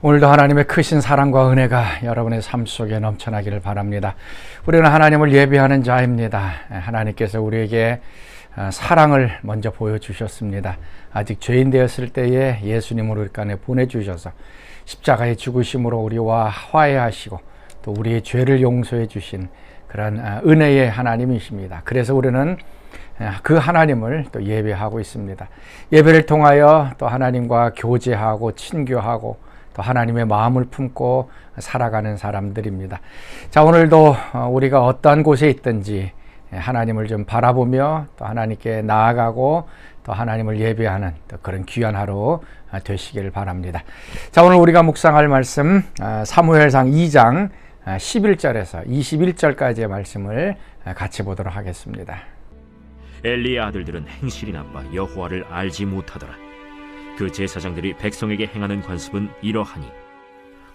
오늘도 하나님의 크신 사랑과 은혜가 여러분의 삶 속에 넘쳐나기를 바랍니다. 우리는 하나님을 예배하는 자입니다. 하나님께서 우리에게 사랑을 먼저 보여주셨습니다. 아직 죄인 되었을 때에 예수님을 우리 안에 보내주셔서 십자가의 죽으심으로 우리와 화해하시고 또 우리의 죄를 용서해 주신 그런 은혜의 하나님이십니다. 그래서 우리는 그 하나님을 또 예배하고 있습니다. 예배를 통하여 또 하나님과 교제하고 친교하고 또 하나님의 마음을 품고 살아가는 사람들입니다. 자, 오늘도 우리가 어떠한 곳에 있든지 하나님을 좀 바라보며 또 하나님께 나아가고 또 하나님을 예배하는 또 그런 귀한 하루 되시길 바랍니다. 자, 오늘 우리가 묵상할 말씀 사무엘상 2장 11절에서 21절까지의 말씀을 같이 보도록 하겠습니다. 엘리의 아들들은 행실이 나빠 여호와를 알지 못하더라. 그 제사장들이 백성에게 행하는 관습은 이러하니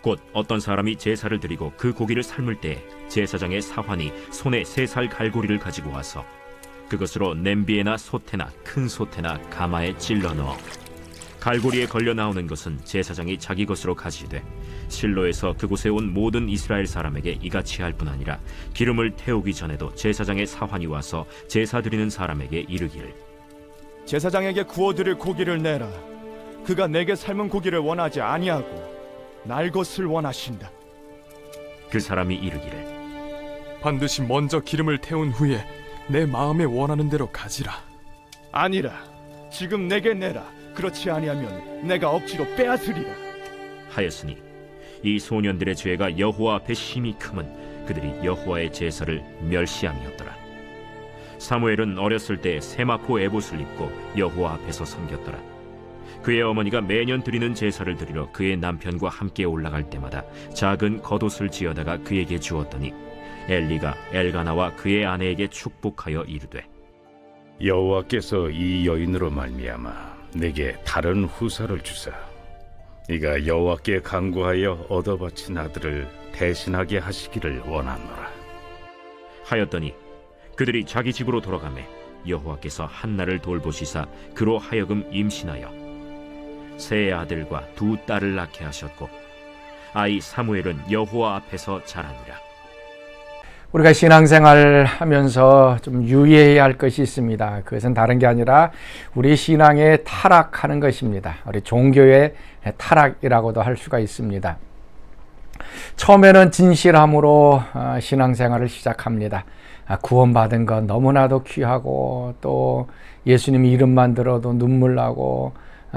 곧 어떤 사람이 제사를 드리고 그 고기를 삶을 때 제사장의 사환이 손에 3살 갈고리를 가지고 와서 그것으로 냄비에나 솥에나 큰 솥에나 가마에 찔러 넣어 갈고리에 걸려 나오는 것은 제사장이 자기 것으로 가지되 실로에서 그곳에 온 모든 이스라엘 사람에게 이같이 할 뿐 아니라 기름을 태우기 전에도 제사장의 사환이 와서 제사 드리는 사람에게 이르기를 제사장에게 구워드릴 고기를 내라. 그가 내게 삶은 고기를 원하지 아니하고 날 것을 원하신다. 그 사람이 이르기를 반드시 먼저 기름을 태운 후에 내 마음에 원하는 대로 가지라. 아니라 지금 내게 내라. 그렇지 아니하면 내가 억지로 빼앗으리라 하였으니 이 소년들의 죄가 여호와 앞에 심히 크면 그들이 여호와의 제사를 멸시함이었더라. 사무엘은 어렸을 때 세마포 에봇을 입고 여호와 앞에서 섬겼더라. 그의 어머니가 매년 드리는 제사를 드리러 그의 남편과 함께 올라갈 때마다 작은 겉옷을 지어다가 그에게 주었더니 엘리가 엘가나와 그의 아내에게 축복하여 이르되 여호와께서 이 여인으로 말미암아 내게 다른 후사를 주사 네가 여호와께 간구하여 얻어바친 아들을 대신하게 하시기를 원하노라 하였더니 그들이 자기 집으로 돌아가매 여호와께서 한나를 돌보시사 그로 하여금 임신하여 세 아들과 2 딸을 낳게 하셨고 아이 사무엘은 여호와 앞에서 자라니라. 우리가 신앙생활을 하면서 좀 유의해야 할 것이 있습니다. 그것은 다른 게 아니라 우리 신앙에 타락하는 것입니다. 우리 종교의 타락이라고도 할 수가 있습니다. 처음에는 진실함으로 신앙생활을 시작합니다. 구원받은 건 너무나도 귀하고 또 예수님 이름만 들어도 눈물 나고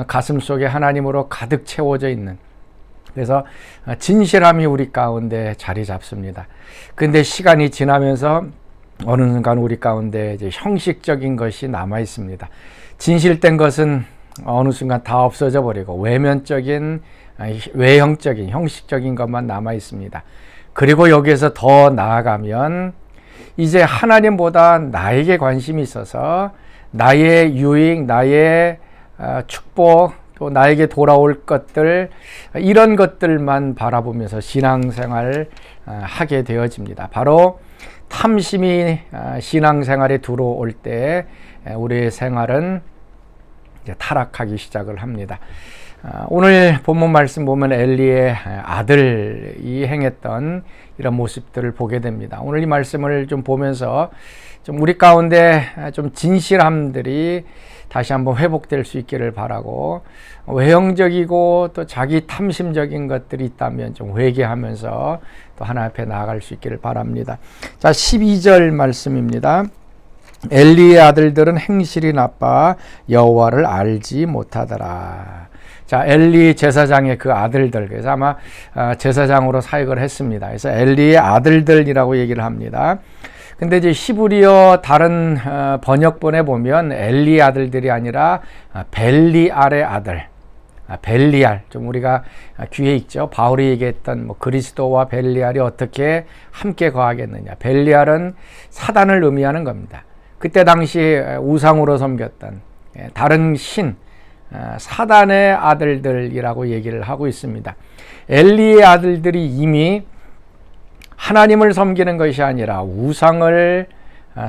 가슴 속에 하나님으로 가득 채워져 있는, 그래서 진실함이 우리 가운데 자리 잡습니다. 그런데 시간이 지나면서 어느 순간 우리 가운데 이제 형식적인 것이 남아 있습니다. 진실된 것은 어느 순간 다 없어져 버리고 외면적인, 외형적인, 형식적인 것만 남아 있습니다. 그리고 여기에서 더 나아가면 이제 하나님보다 나에게 관심이 있어서 나의 유익, 나의 축복, 또 나에게 돌아올 것들, 이런 것들만 바라보면서 신앙생활을 하게 되어집니다. 바로 탐심이 신앙생활에 들어올 때 우리의 생활은 이제 타락하기 시작을 합니다. 오늘 본문 말씀 보면 엘리의 아들이 행했던 이런 모습들을 보게 됩니다. 오늘 이 말씀을 좀 보면서 좀 우리 가운데 좀 진실함들이 다시 한번 회복될 수 있기를 바라고, 외형적이고 또 자기 탐심적인 것들이 있다면 좀 회개하면서 또 하나님 앞에 나아갈 수 있기를 바랍니다. 자, 12절 말씀입니다. 엘리의 아들들은 행실이 나빠 여호와를 알지 못하더라. 자, 엘리 제사장의 그 아들들, 그래서 아마 제사장으로 사역을 했습니다. 그래서 엘리의 아들들이라고 얘기를 합니다. 근데 이제 히브리어 다른 번역본에 보면 엘리 아들들이 아니라 벨리알의 아들, 벨리알, 좀 우리가 귀에 있죠. 바울이 얘기했던 뭐 그리스도와 벨리알이 어떻게 함께 거하겠느냐. 벨리알은 사단을 의미하는 겁니다. 그때 당시 우상으로 섬겼던 다른 신, 사단의 아들들이라고 얘기를 하고 있습니다. 엘리의 아들들이 이미 하나님을 섬기는 것이 아니라 우상을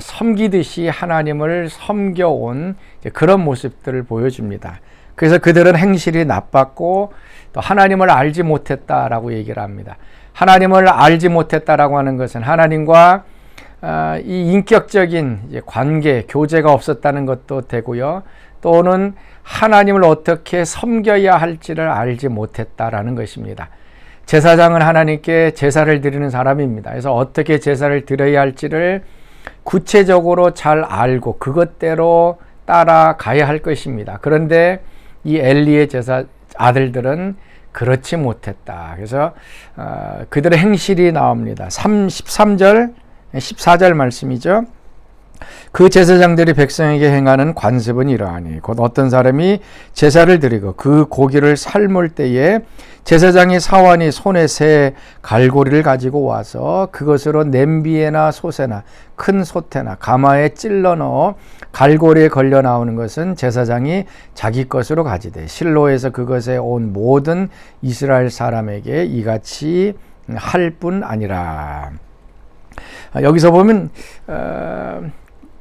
섬기듯이 하나님을 섬겨온 그런 모습들을 보여줍니다. 그래서 그들은 행실이 나빴고 또 하나님을 알지 못했다라고 얘기를 합니다. 하나님을 알지 못했다라고 하는 것은 하나님과 이 인격적인 관계, 교제가 없었다는 것도 되고요. 또는 하나님을 어떻게 섬겨야 할지를 알지 못했다라는 것입니다. 제사장은 하나님께 제사를 드리는 사람입니다. 그래서 어떻게 제사를 드려야 할지를 구체적으로 잘 알고 그것대로 따라가야 할 것입니다. 그런데 이 엘리의 제사 아들들은 그렇지 못했다. 그래서 그들의 행실이 나옵니다. 13절, 14절 말씀이죠. 그 제사장들이 백성에게 행하는 관습은 이러하니 곧 어떤 사람이 제사를 드리고 그 고기를 삶을 때에 제사장의 사환이 손에 새 갈고리를 가지고 와서 그것으로 냄비에나 솥에나 큰 솥에나 가마에 찔러 넣어 갈고리에 걸려 나오는 것은 제사장이 자기 것으로 가지되 실로에서 그것에 온 모든 이스라엘 사람에게 이같이 할 뿐 아니라. 여기서 보면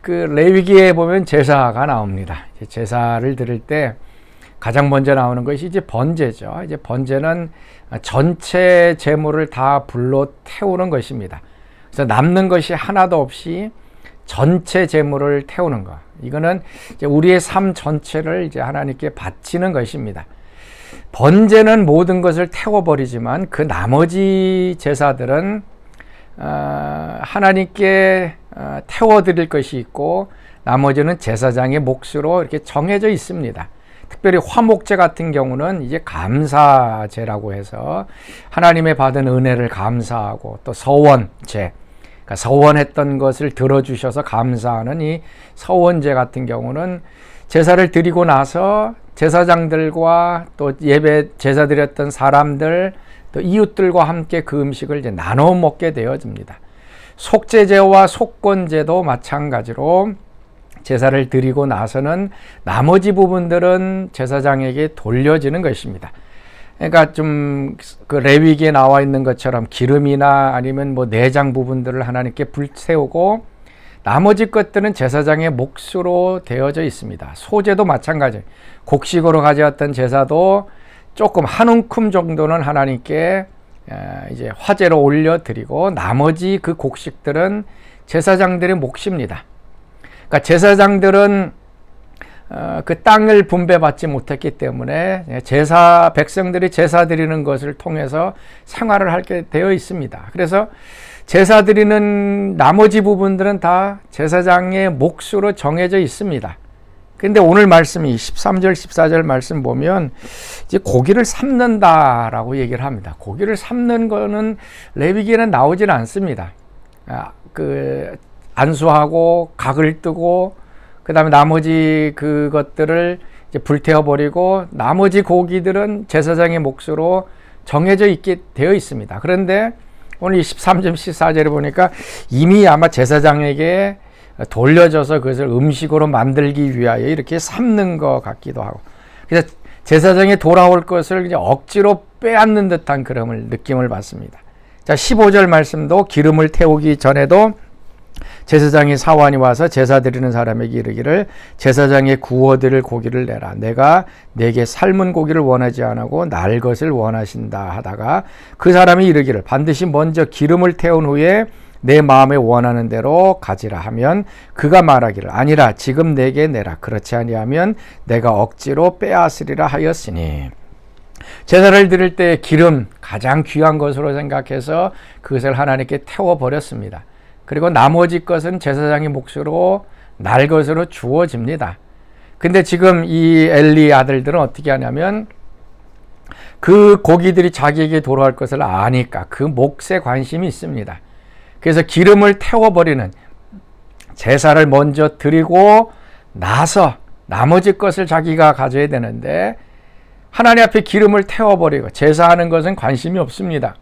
그 레위기에 보면 제사가 나옵니다. 제사를 드릴 때 가장 먼저 나오는 것이 이제 번제죠. 이제 번제는 전체 제물을 다 불로 태우는 것입니다. 그래서 남는 것이 하나도 없이 전체 제물을 태우는 것. 이거는 이제 우리의 삶 전체를 이제 하나님께 바치는 것입니다. 번제는 모든 것을 태워버리지만 그 나머지 제사들은 하나님께 태워드릴 것이 있고 나머지는 제사장의 몫으로 이렇게 정해져 있습니다. 특별히 화목제 같은 경우는 이제 감사제라고 해서 하나님의 받은 은혜를 감사하고 또 서원제, 그러니까 서원했던 것을 들어주셔서 감사하는 이 서원제 같은 경우는 제사를 드리고 나서 제사장들과 또 예배 제사 드렸던 사람들 또 이웃들과 함께 그 음식을 이제 나눠 먹게 되어집니다. 속죄제와 속건제도 마찬가지로 제사를 드리고 나서는 나머지 부분들은 제사장에게 돌려지는 것입니다. 그러니까 좀 그 레위기에 나와 있는 것처럼 기름이나 아니면 뭐 내장 부분들을 하나님께 불태우고 나머지 것들은 제사장의 몫으로 되어져 있습니다. 소제도 마찬가지. 곡식으로 가져왔던 제사도 조금 한 움큼 정도는 하나님께 이제 화제로 올려드리고 나머지 그 곡식들은 제사장들의 몫입니다. 그러니까 제사장들은 그 땅을 분배받지 못했기 때문에 백성들이 제사 드리는 것을 통해서 생활을 하게 되어 있습니다. 그래서 제사 드리는 나머지 부분들은 다 제사장의 몫으로 정해져 있습니다. 근데 오늘 말씀이 13절, 14절 말씀 보면 이제 고기를 삶는다라고 얘기를 합니다. 고기를 삶는 거는 레위기에는 나오질 않습니다. 그 안수하고 각을 뜨고 그다음에 나머지 그것들을 이제 불태워 버리고 나머지 고기들은 제사장의 몫으로 정해져 있게 되어 있습니다. 그런데 오늘 13절, 14절에 보니까 이미 아마 제사장에게 돌려져서 그것을 음식으로 만들기 위하여 이렇게 삶는 것 같기도 하고, 그래서 제사장에 돌아올 것을 이제 억지로 빼앗는 듯한 그런 느낌을 받습니다. 자, 15절 말씀도 기름을 태우기 전에도 제사장의 사환이 와서 제사 드리는 사람에게 이르기를 제사장의 구워드릴 고기를 내라. 내가 내게 삶은 고기를 원하지 않고 날 것을 원하신다 하다가 그 사람이 이르기를 반드시 먼저 기름을 태운 후에 내 마음에 원하는 대로 가지라 하면 그가 말하기를 아니라 지금 내게 내라. 그렇지 아니하면 내가 억지로 빼앗으리라 하였으니. 제사를 드릴 때 기름 가장 귀한 것으로 생각해서 그것을 하나님께 태워버렸습니다. 그리고 나머지 것은 제사장의 몫으로 날 것으로 주어집니다. 근데 지금 이 엘리 아들들은 어떻게 하냐면 그 고기들이 자기에게 돌아올 것을 아니까 그 몫에 관심이 있습니다. 그래서 기름을 태워버리는, 제사를 먼저 드리고 나서 나머지 것을 자기가 가져야 되는데 하나님 앞에 기름을 태워버리고 제사하는 것은 관심이 없습니다.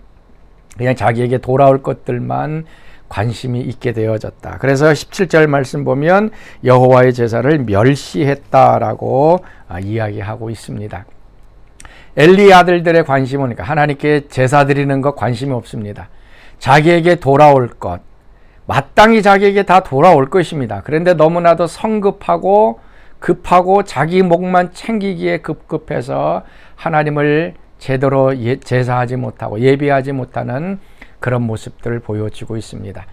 그냥 자기에게 돌아올 것들만 관심이 있게 되어졌다. 그래서 17절 말씀 보면 여호와의 제사를 멸시했다라고 이야기하고 있습니다. 엘리 아들들의 관심은 그러니까 하나님께 제사 드리는 것 관심이 없습니다. 자기에게 돌아올 것, 마땅히 자기에게 다 돌아올 것입니다. 그런데 너무나도 성급하고 급하고 자기 목만 챙기기에 급급해서 하나님을 제대로 제사하지 못하고 예배하지 못하는 그런 모습들을 보여주고 있습니다.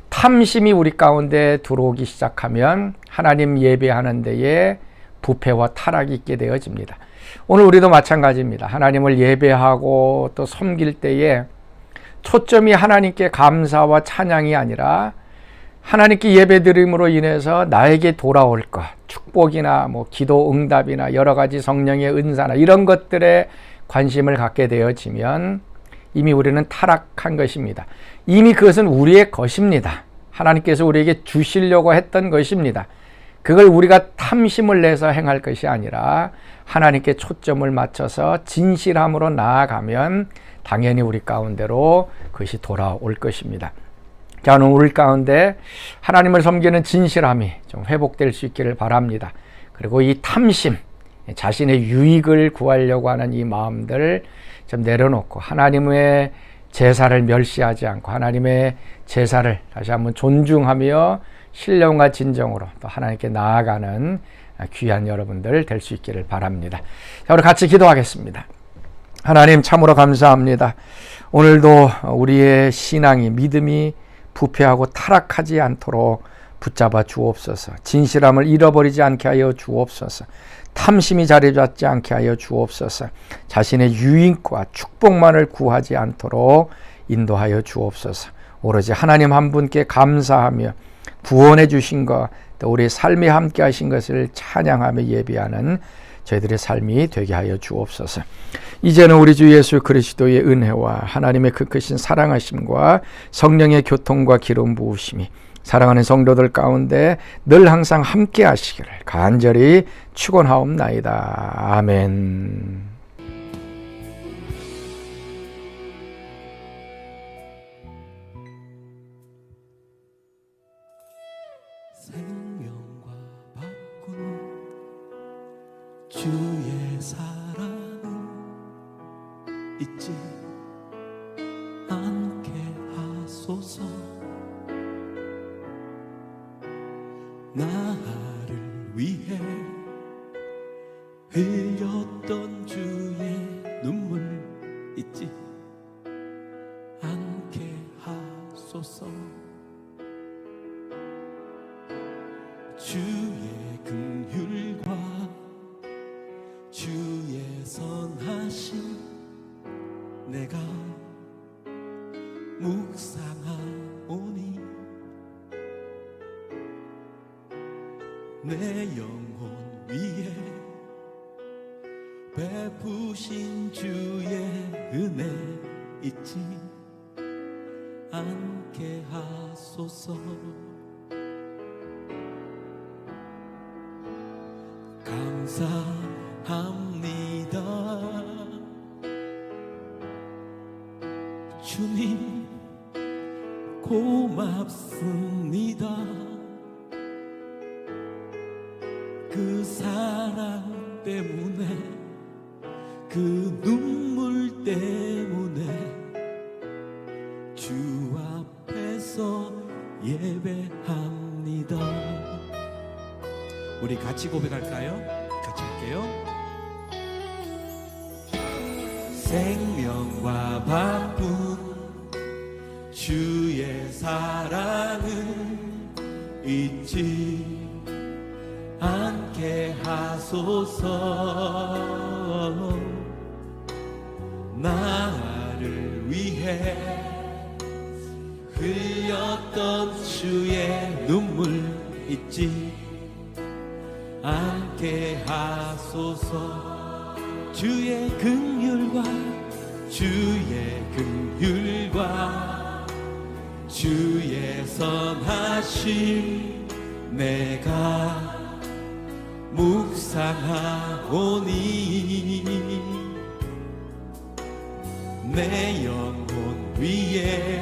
탐심이 우리 가운데 들어오기 시작하면 하나님 예배하는 데에 부패와 타락이 있게 되어집니다. 오늘 우리도 마찬가지입니다. 하나님을 예배하고 또 섬길 때에 초점이 하나님께 감사와 찬양이 아니라 하나님께 예배드림으로 인해서 나에게 돌아올 것, 축복이나 기도 응답이나 여러 가지 성령의 은사나 이런 것들에 관심을 갖게 되어지면 이미 우리는 타락한 것입니다. 이미 그것은 우리의 것입니다. 하나님께서 우리에게 주시려고 했던 것입니다. 그걸 우리가 탐심을 내서 행할 것이 아니라 하나님께 초점을 맞춰서 진실함으로 나아가면 당연히 우리 가운데로 그것이 돌아올 것입니다. 자, 오늘 우리 가운데 하나님을 섬기는 진실함이 좀 회복될 수 있기를 바랍니다. 그리고 이 탐심, 자신의 유익을 구하려고 하는 이 마음들을 좀 내려놓고 하나님의 제사를 멸시하지 않고 하나님의 제사를 다시 한번 존중하며 신령과 진정으로 또 하나님께 나아가는 귀한 여러분들 될 수 있기를 바랍니다. 자, 우리 같이 기도하겠습니다. 하나님 참으로 감사합니다. 오늘도 우리의 신앙이 믿음이 부패하고 타락하지 않도록 붙잡아 주옵소서. 진실함을 잃어버리지 않게 하여 주옵소서. 탐심이 자리 잡지 않게 하여 주옵소서. 자신의 유익과 축복만을 구하지 않도록 인도하여 주옵소서. 오로지 하나님 한 분께 감사하며 구원해 주신 것, 또 우리의 삶에 함께 하신 것을 찬양하며 예배하는 저희들의 삶이 되게 하여 주옵소서. 이제는 우리 주 예수 그리스도의 은혜와 하나님의 그 크신 사랑하심과 성령의 교통과 기름 부으심이 사랑하는 성도들 가운데 늘 항상 함께 하시기를 간절히 축원하옵나이다. 아멘. 생명과 바꾼 주의 사랑은 잊지 않게 하소서. 나를 위해 흘렸던 주의 눈물 잊지 않게 하소서. 주의 긍휼과 주의 선하심 내가 묵상하오니 내 영혼 위에 베푸신 주의 은혜 잊지 않게 하소서. 감사합니다 주님, 고맙습니다. 그 사랑 때문에, 그 눈물 때문에 주 앞에서 예배합니다. 우리 같이 고백할까요? 같이 할게요. 생명과 바쁜 주의 사랑은 잊지 않게 하소서. 나를 위해 흘렸던 주의 눈물 잊지 않게 하소서. 주의 긍휼과 주의 긍휼과 주의 선하심 내가 묵상하오니 내 영혼 위에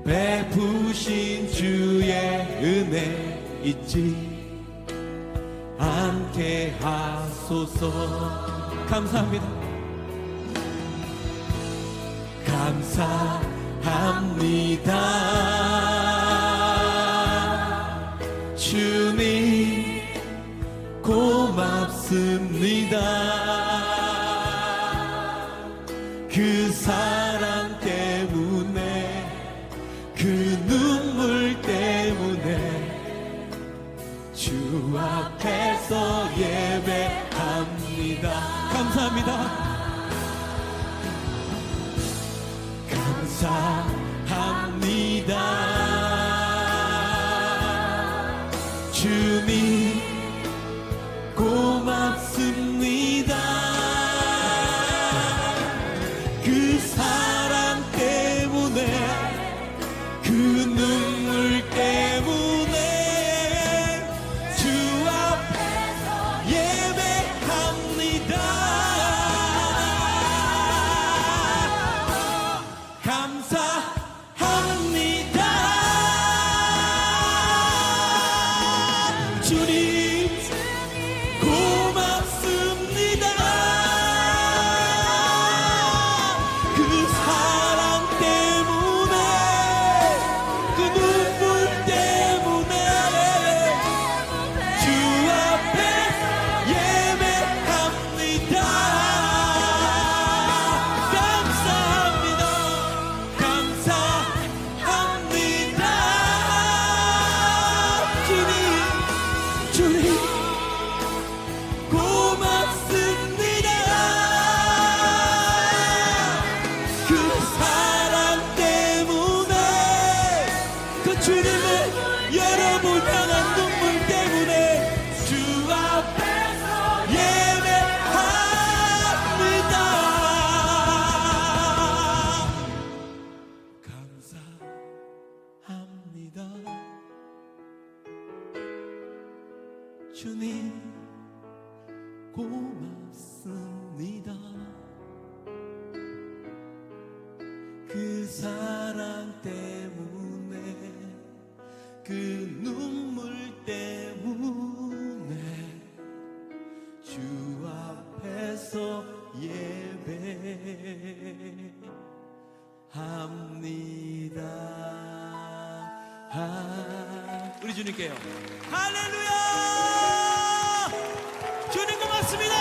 베푸신 주의 은혜 잊지 않게 하소서. 감사합니다. 감사합니다 주님, 감사합니다. 주님 고맙습니다. 그 사랑 때문에 그 눈물 때문에 주 앞에서 예배합니다. 감사합니다. 주님 고맙습니다. 그 사랑 때문에 그 눈물 때문에 주 앞에 예배합니다. 감사합니다. 감사합니다. 주님 고맙습니다. 그 사랑 때문에 그 주님을 여러분 향한 눈물 때문에 주 앞에서 예배합니다. 감사합니다. 주님 고맙습니다. 그 사랑 때문에 그 눈물 때문에 주 앞에서 예배합니다. 우리 주님께요. 할렐루야! 주님 고맙습니다.